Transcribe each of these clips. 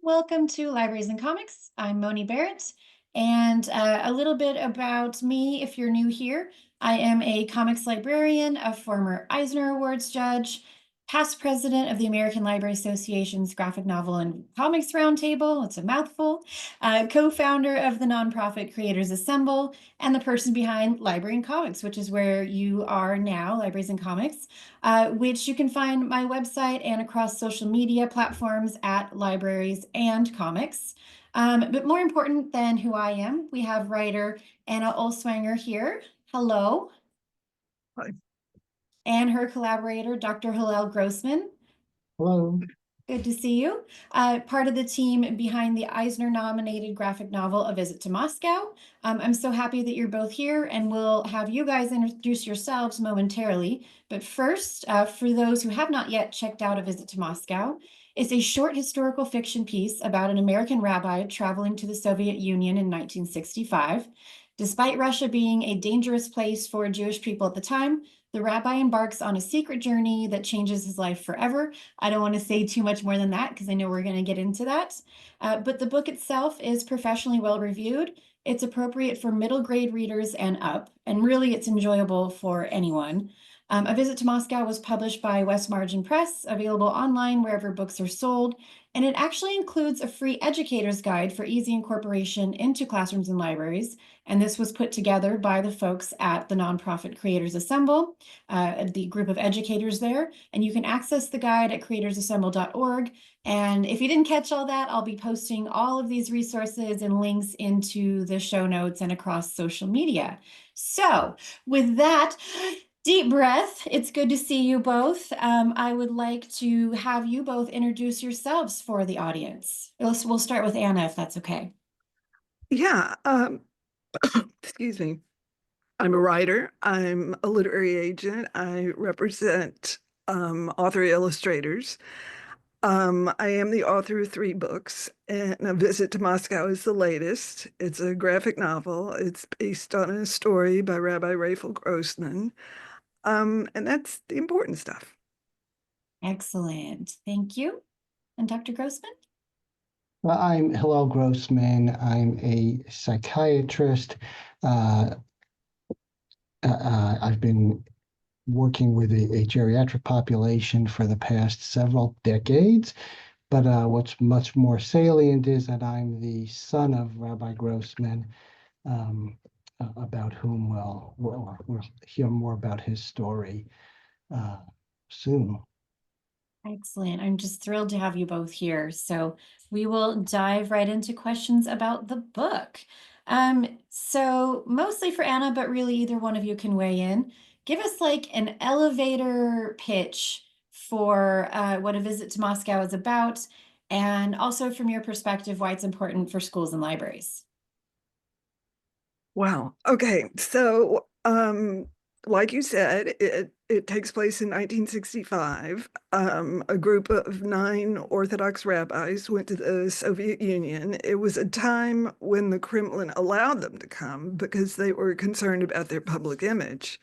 Welcome to Libraries and Comics. I'm Moni Barrett, and a little bit about me if you're new here. I am a comics librarian, a former Eisner Awards judge, past president of the American Library Association's Graphic Novel and Comics Roundtable, it's a mouthful, co-founder of the nonprofit Creators Assemble, and the person behind Library and Comics, which is where you are now, Libraries and Comics. Which you can find my website and across social media platforms at Libraries and Comics. But more important than who I am, we have writer Anna Olswanger here. Hello. Hi. And her collaborator, Dr. Hillel Grossman. Hello. Good to see you. Part of the team behind the Eisner-nominated graphic novel, A Visit to Moscow. I'm so happy that you're both here, and we'll have you guys introduce yourselves momentarily. But first, for those who have not yet checked out A Visit to Moscow, it's a short historical fiction piece about an American rabbi traveling to the Soviet Union in 1965. Despite Russia being a dangerous place for Jewish people at the time, the rabbi embarks on a secret journey that changes his life forever. I don't want to say too much more than that because I know we're going to get into that. But the book itself is professionally well reviewed. It's appropriate for middle grade readers and up, and really it's enjoyable for anyone. A Visit to Moscow was published by West Margin Press, available online wherever books are sold, and it actually includes a free educator's guide for easy incorporation into classrooms and libraries. And this was put together by the folks at the nonprofit Creators Assemble, the group of educators there. And you can access the guide at creatorsassemble.org. And if you didn't catch all that, I'll be posting all of these resources and links into the show notes and across social media. So with that, deep breath. It's good to see you both. I would like to have you both introduce yourselves for the audience. We'll start with Anna, if that's okay. Yeah, excuse me. I'm a writer. I'm a literary agent. I represent author illustrators. I am the author of 3 books, and A Visit to Moscow is the latest. It's a graphic novel. It's based on a story by Rabbi Hillel Grossman. And that's the important stuff. Excellent. Thank you. And Dr. Grossman? Well, I'm Hillel Grossman. I'm a psychiatrist. I've been working with a geriatric population for the past several decades. But what's much more salient is that I'm the son of Rabbi Grossman, about whom we'll hear more about his story soon. Excellent. I'm just thrilled to have you both here. So we will dive right into questions about the book. So mostly for Anna, but really either one of you can weigh in. Give us like an elevator pitch for what A Visit to Moscow is about, and also from your perspective, why it's important for schools and libraries. Wow. Okay. So, like you said, it takes place in 1965. A group of 9 Orthodox rabbis went to the Soviet Union. It was a time when the Kremlin allowed them to come because they were concerned about their public image.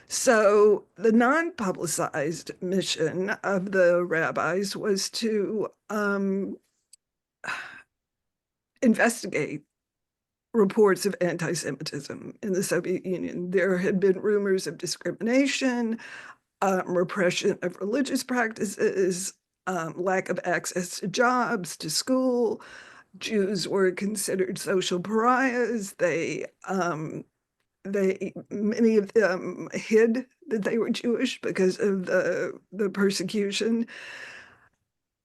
So the non-publicized mission of the rabbis was to investigate reports of anti-Semitism in the Soviet Union. There had been rumors of discrimination, repression of religious practices, lack of access to jobs, to school. Jews were considered social pariahs. Many of them hid that they were Jewish because of the persecution.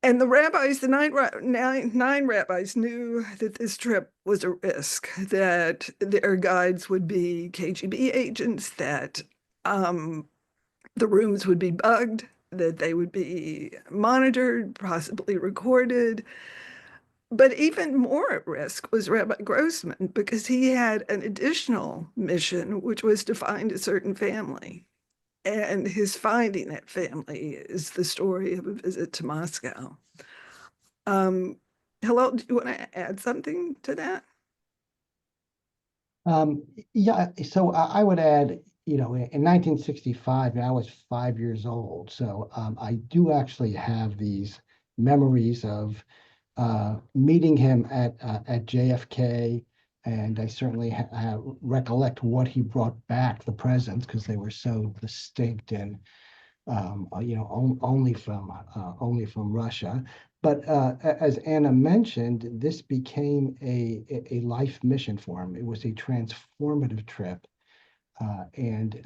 And the rabbis, the nine rabbis, knew that this trip was a risk, that their guides would be KGB agents, that the rooms would be bugged, that they would be monitored, possibly recorded. But even more at risk was Rabbi Grossman, because he had an additional mission, which was to find a certain family. And his finding that family is the story of A Visit to Moscow. Hello, do you want to add something to that? Yeah, so I would add, in 1965, I was 5 years old. So I do actually have these memories of meeting him at JFK, and I certainly recollect what he brought back, the presents, because they were so distinct and only from Russia. But as Anna mentioned, this became a life mission for him. It was a transformative trip, and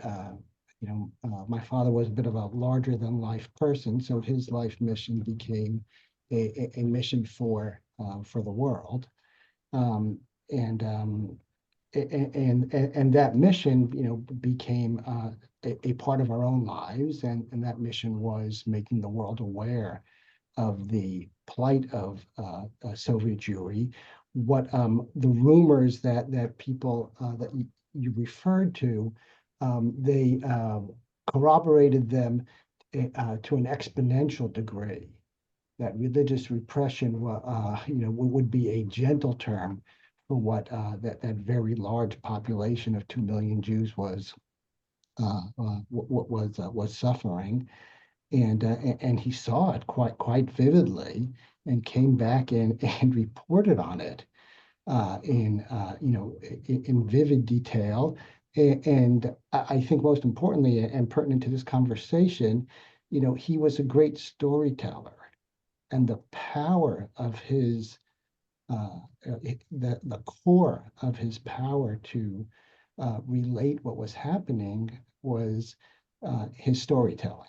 my father was a bit of a larger than life person, so his life mission became a mission for the world. Um, and and that mission, became a part of our own lives, and that mission was making the world aware of the plight of Soviet Jewry. What the rumors that people that you referred to, they corroborated them to an exponential degree. That religious repression, would be a gentle term for what that very large population of 2 million Jews was suffering, and he saw it quite vividly, and came back and reported on it in vivid detail. And I think most importantly and pertinent to this conversation, he was a great storyteller, and the power of his the core of his power to relate what was happening was his storytelling.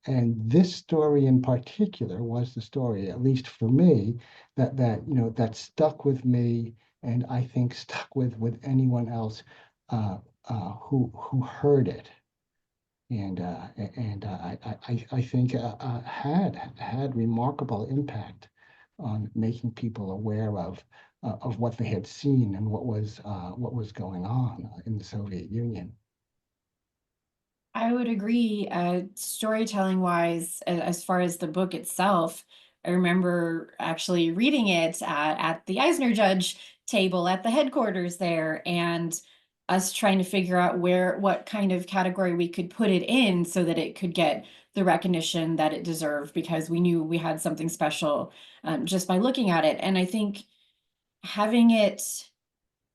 And this story in particular was the story, at least for me, that stuck with me, and I think stuck with anyone else who heard it, and I think had remarkable impact on making people aware of what they had seen and what was going on in the Soviet Union. I would agree. Storytelling wise, as far as the book itself, I remember actually reading it at the Eisner judge table at the headquarters there, and us trying to figure out what kind of category we could put it in so that it could get the recognition that it deserved, because we knew we had something special just by looking at it. And I think having it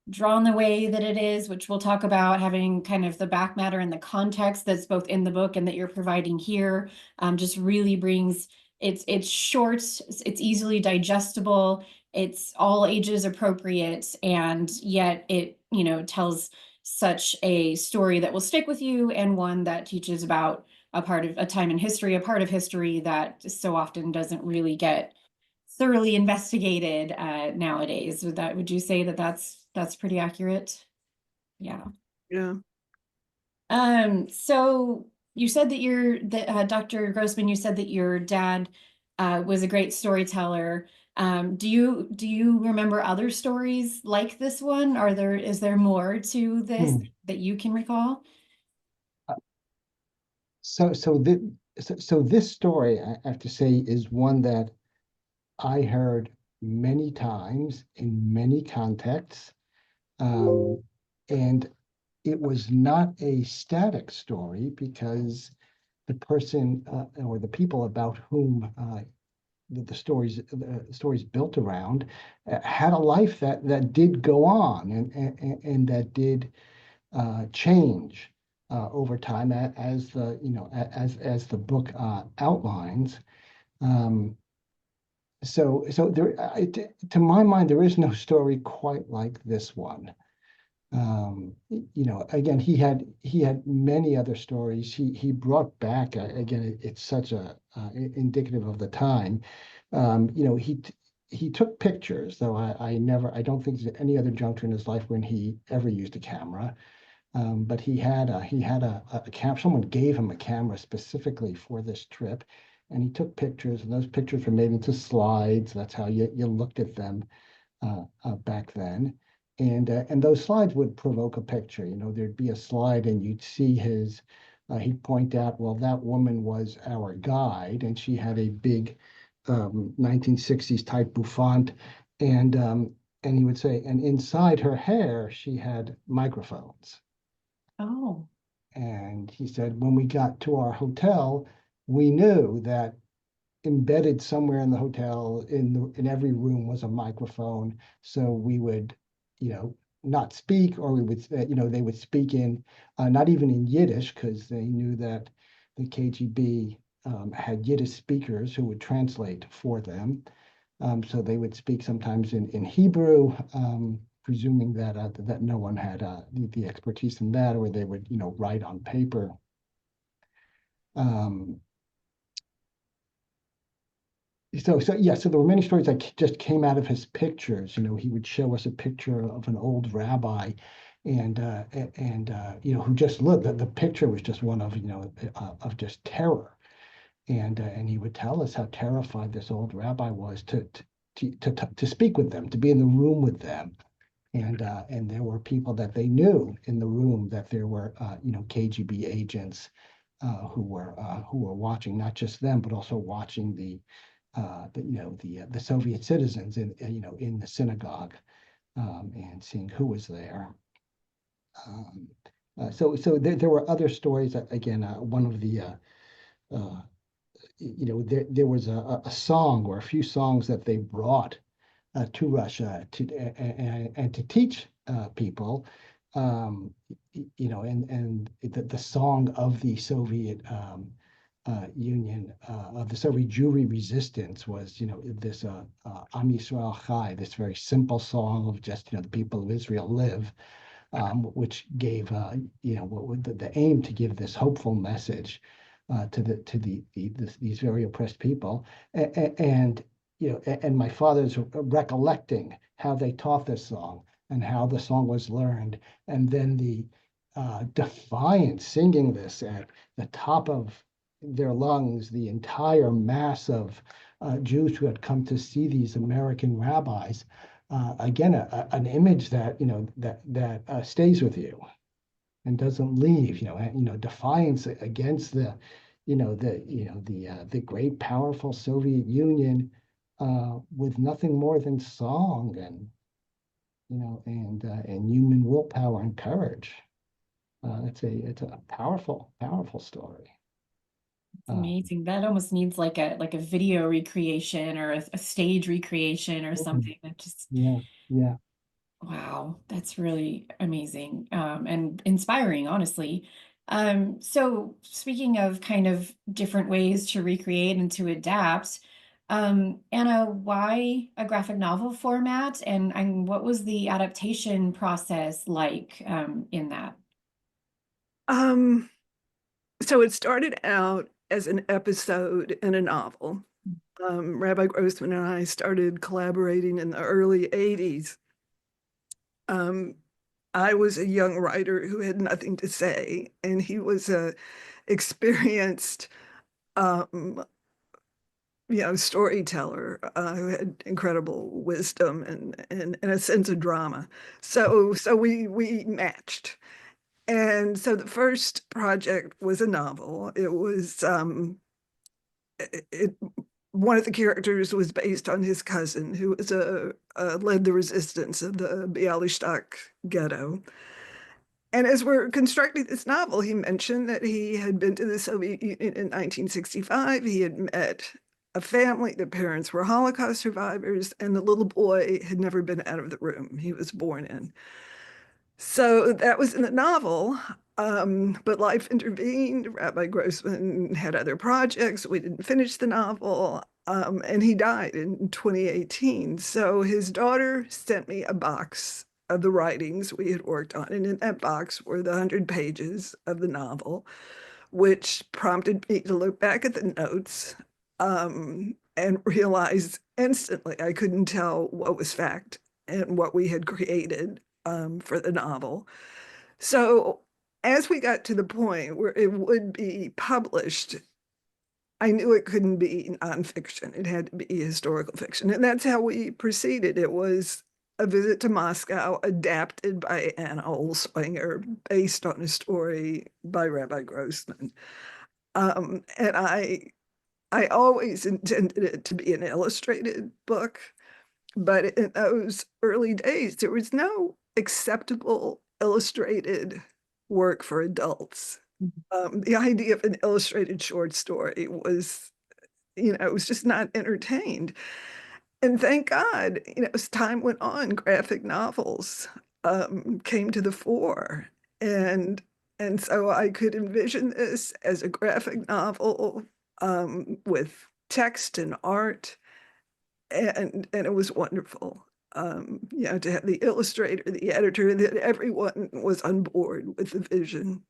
drawn the way that it is, which we'll talk about, having kind of the back matter and the context that's both in the book and that you're providing here, just really brings it's short, it's easily digestible, it's all ages appropriate, and yet it tells such a story that will stick with you, and one that teaches about a part of a time in history, a part of history that so often doesn't really get thoroughly investigated nowadays. Would you say that that's pretty accurate? Yeah. Yeah. So you said that Dr. Grossman, you said that your dad was a great storyteller. Do you remember other stories like this one? Is there more to this Hmm. that you can recall? So so, thi- so this story, I have to say, is one that I heard many times in many contexts. And it was not a static story, because the person or the people about whom the stories built around had a life that did go on, and that did change over time, as as the book outlines. Um, so to my mind, there is no story quite like this one. Again, he had many other stories. He brought back, again, it's such a indicative of the time. He took pictures, though I don't think there's any other juncture in his life when he ever used a camera. But he had a camera. Someone gave him a camera specifically for this trip, and he took pictures, and those pictures were made into slides. That's how you looked at them back then. And those slides would provoke a picture. There'd be a slide, and you'd see he'd point out, well, that woman was our guide, and she had a big 1960s type bouffant, and he would say, and inside her hair, she had microphones. Oh, And he said, when we got to our hotel, we knew that embedded somewhere in the hotel. In every room was a microphone, so we would, you know, not speak, or we would, they would speak in, not even in Yiddish, because they knew that the KGB had Yiddish speakers who would translate for them. So they would speak sometimes in Hebrew, presuming that no one had the expertise in that, or they would, write on paper. Um, so there were many stories that just came out of his pictures. He would show us a picture of an old rabbi, and who just looked. The picture was just one of of just terror, and he would tell us how terrified this old rabbi was to speak with them, to be in the room with them. And there were people that they knew in the room, that there were KGB agents who were watching, not just them, but also watching the Soviet citizens in the synagogue, and seeing who was there. So there were other stories. Again, one of the there was a song, or a few songs, that they brought to Russia and to teach people, and the song of the Soviet Union, of the Soviet Jewry resistance, was, this Am Yisrael Chai, this very simple song of just, the people of Israel live, which gave, the aim to give this hopeful message to these very oppressed people. And my father's recollecting how they taught this song, and how the song was learned, and then the defiant singing this at the top of their lungs, the entire mass of Jews who had come to see these American rabbis. Again, an image that stays with you and doesn't leave. Defiance against the great powerful Soviet Union, with nothing more than song and human willpower and courage. It's a powerful story. It's amazing. That almost needs like a video recreation, or a stage recreation, or something. That just, Yeah, yeah. wow, that's really amazing, and inspiring, honestly. So speaking of kind of different ways to recreate and to adapt, Anna, why a graphic novel format, and what was the adaptation process like, in that? Um, so it started out as an episode in a novel. Rabbi Grossman and I started collaborating in the early 80s. I was a young writer who had nothing to say, and he was a experienced storyteller who had incredible wisdom and a sense of drama. So we matched. And so the first project was a novel. It was one of the characters was based on his cousin, who was led the resistance of the Bialystok ghetto. And as we're constructing this novel, he mentioned that he had been to the Soviet Union in 1965. He had met a family. The parents were Holocaust survivors, and the little boy had never been out of the room he was born in. So that was in the novel, but life intervened. Rabbi Grossman had other projects. We didn't finish the novel, and he died in 2018. So his daughter sent me a box of the writings we had worked on, and in that box were the 100 pages of the novel, which prompted me to look back at the notes, and realize instantly I couldn't tell what was fact and what we had created for the novel. So as we got to the point where it would be published, I knew it couldn't be nonfiction. It had to be historical fiction. And that's how we proceeded. It was A Visit to Moscow, adapted by Anna Olswanger, based on a story by Rabbi Grossman. And I always intended it to be an illustrated book, but in those early days, there was no acceptable illustrated work for adults. The idea of an illustrated short story was was just not entertained. And thank God, as time went on, graphic novels came to the fore. And and so I could envision this as a graphic novel with text and art, and it was wonderful. To have the illustrator, the editor, that everyone was on board with the vision.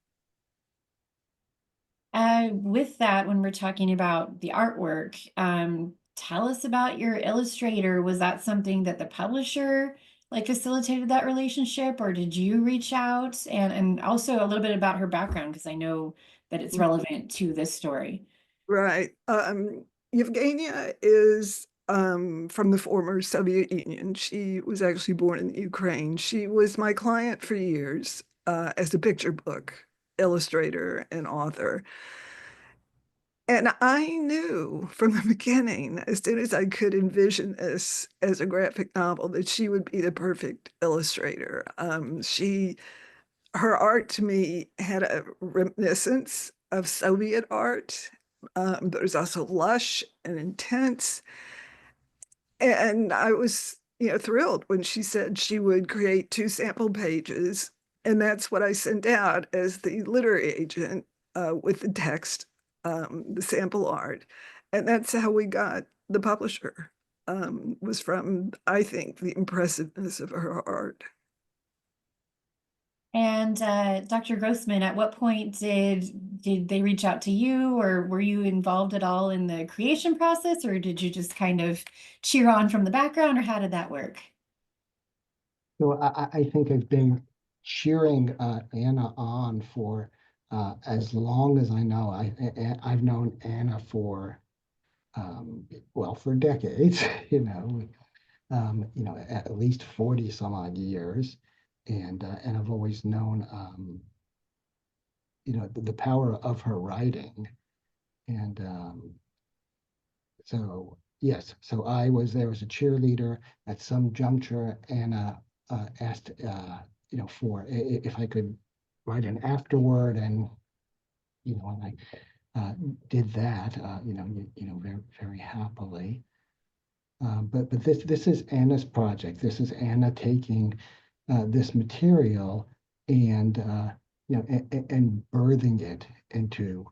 With that, when we're talking about the artwork, tell us about your illustrator. Was that something that the publisher like facilitated that relationship, or did you reach out? And also a little bit about her background, because I know that it's relevant to this story. Right. Yevgenia is from the former Soviet Union. She was actually born in the Ukraine. She was my client for years as a picture book illustrator and author. And I knew from the beginning, as soon as I could envision this as a graphic novel, that she would be the perfect illustrator. Her art to me had a reminiscence of Soviet art, but it was also lush and intense. And I was, thrilled when she said she would create 2 sample pages. And that's what I sent out as the literary agent with the text, the sample art. And that's how we got the publisher, was from, I think, the impressiveness of her art. And Dr. Grossman, at what point did they reach out to you, or were you involved at all in the creation process, or did you just kind of cheer on from the background, or how did that work? So I think I've been cheering Anna on for as long as I know. I've known Anna for well, for decades, at least 40 some odd years. And I've always known, the power of her writing. And so, yes, so I was there as a cheerleader. At some juncture, Anna asked, for if I could write an afterword, and I did that, very, very happily. But this is Anna's project. This is Anna taking this material and birthing it into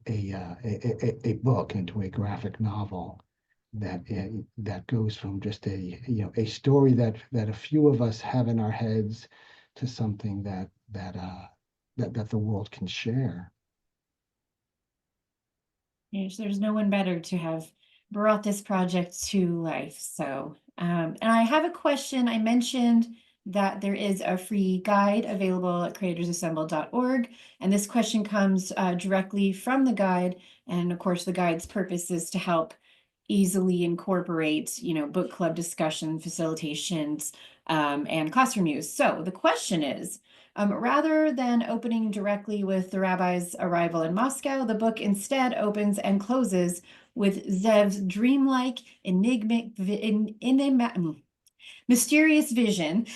a book, into a graphic novel that goes from just a story that a few of us have in our heads to something that the world can share. Yes, there's no one better to have brought this project to life. So, and I have a question. I mentioned that there is a free guide available at creatorsassemble.org. And this question comes directly from the guide. And of course, the guide's purpose is to help easily incorporate, book club discussion, facilitations, and classroom use. So the question is, rather than opening directly with the rabbi's arrival in Moscow, the book instead opens and closes with Zev's dreamlike, mysterious vision.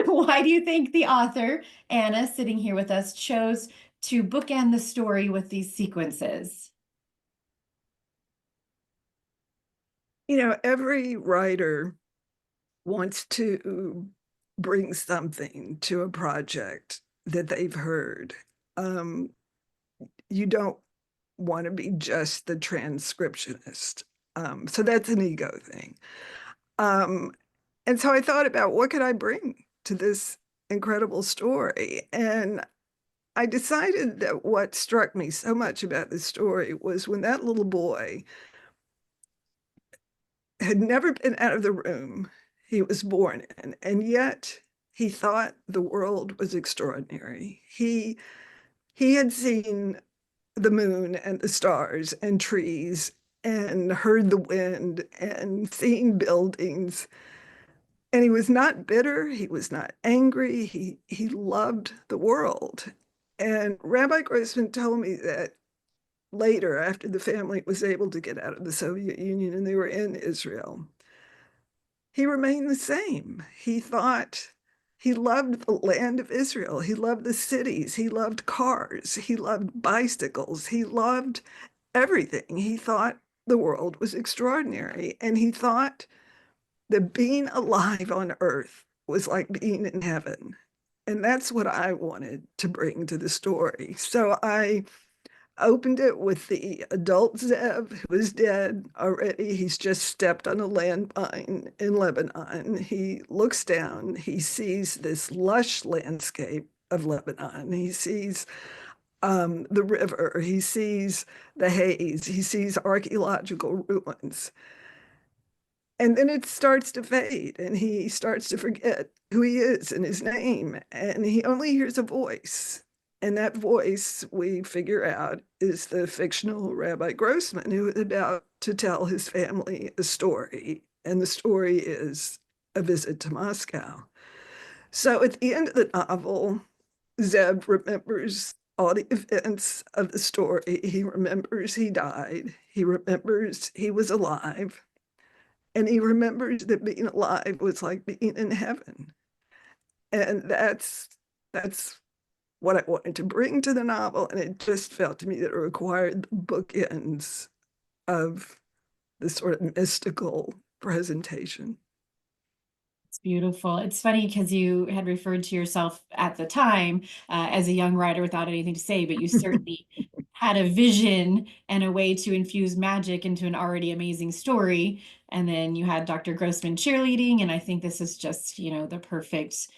Why do you think the author, Anna, sitting here with us, chose to bookend the story with these sequences? Every writer wants to bring something to a project that they've heard. You don't want to be just the transcriptionist. So that's an ego thing. And so I thought about what could I bring to this incredible story? And I decided that what struck me so much about this story was when that little boy had never been out of the room he was born in, and yet he thought the world was extraordinary. He had seen the moon and the stars and trees and heard the wind and seen buildings. And he was not bitter, he was not angry, he loved the world. And Rabbi Grossman told me that later, after the family was able to get out of the Soviet Union and they were in Israel, he remained the same. He thought he loved the land of Israel. He loved the cities. He loved cars. He loved bicycles. He loved everything. He thought the world was extraordinary. And he thought that being alive on earth was like being in heaven. And that's what I wanted to bring to the story. So I opened it with the adult Zev, who is dead already. He's just stepped on a landmine in Lebanon. He looks down, he sees this lush landscape of Lebanon. He sees the river, he sees the haze, he sees archaeological ruins. And then it starts to fade, and he starts to forget who he is and his name, and he only hears a voice. And that voice, we figure out, is the fictional Rabbi Grossman, who is about to tell his family a story. And the story is a visit to Moscow. So at the end of the novel, Zeb remembers all the events of the story. He remembers he died. He remembers he was alive. And he remembers that being alive was like being in heaven. And that's what I wanted to bring to the novel. And it just felt to me that it required the bookends of the sort of mystical presentation. It's beautiful. It's funny because you had referred to yourself at the time as a young writer without anything to say, but you certainly had a vision and a way to infuse magic into an already amazing story. And then you had Dr. Grossman cheerleading, and I think this is just, you know, the perfect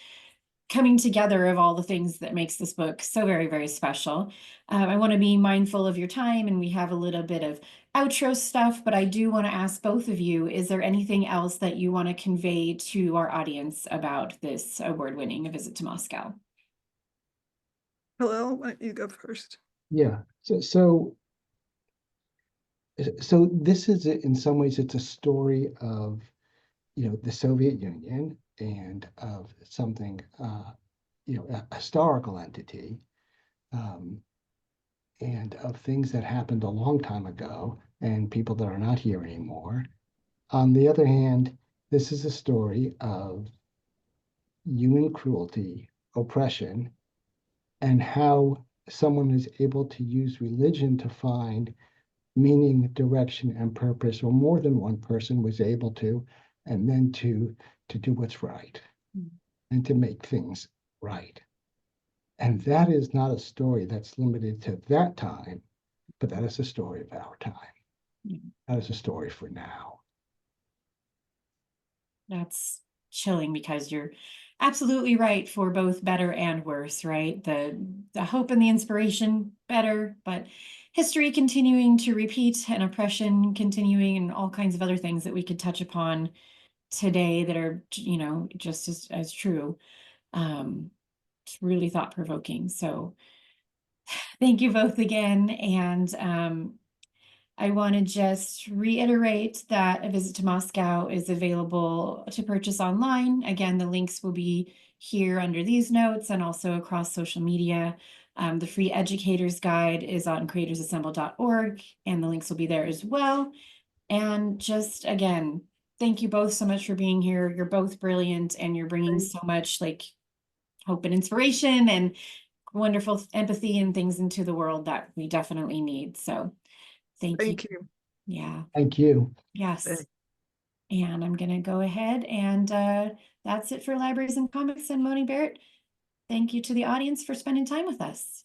coming together of all the things that makes this book so very, very special. I want to be mindful of your time, and we have a little bit of outro stuff, but I do want to ask both of you, is there anything else that you want to convey to our audience about this award-winning A Visit to Moscow? Hillel, why don't you go first? Yeah. So this is, in some ways, it's a story of, the Soviet Union and of something, a historical entity, and of things that happened a long time ago and people that are not here anymore. On the other hand, this is a story of human cruelty, oppression, and how someone is able to use religion to find meaning, direction, and purpose, or more than one person was able to, and then to do what's right and to make things right. And that is not a story that's limited to that time, but that is a story of our time. That is a story for now. That's chilling because you're absolutely right for both better and worse, right? The hope and the inspiration better, but history continuing to repeat and oppression continuing and all kinds of other things that we could touch upon today that are, you know, just as true. It's really thought-provoking. So thank you both again. And I want to just reiterate that A Visit to Moscow is available to purchase online. Again, the links will be here under these notes and also across social media. The free educator's guide is on creatorsassemble.org, and the links will be there as well. And just again, thank you both so much for being here. You're both brilliant, and you're bringing so much like hope and inspiration and wonderful empathy and things into the world that we definitely need. So thank you. Thank you. Yeah. Thank you. Yes. Thanks. And I'm going to go ahead and that's it for Libraries and Comics and Moni Barrett. Thank you to the audience for spending time with us.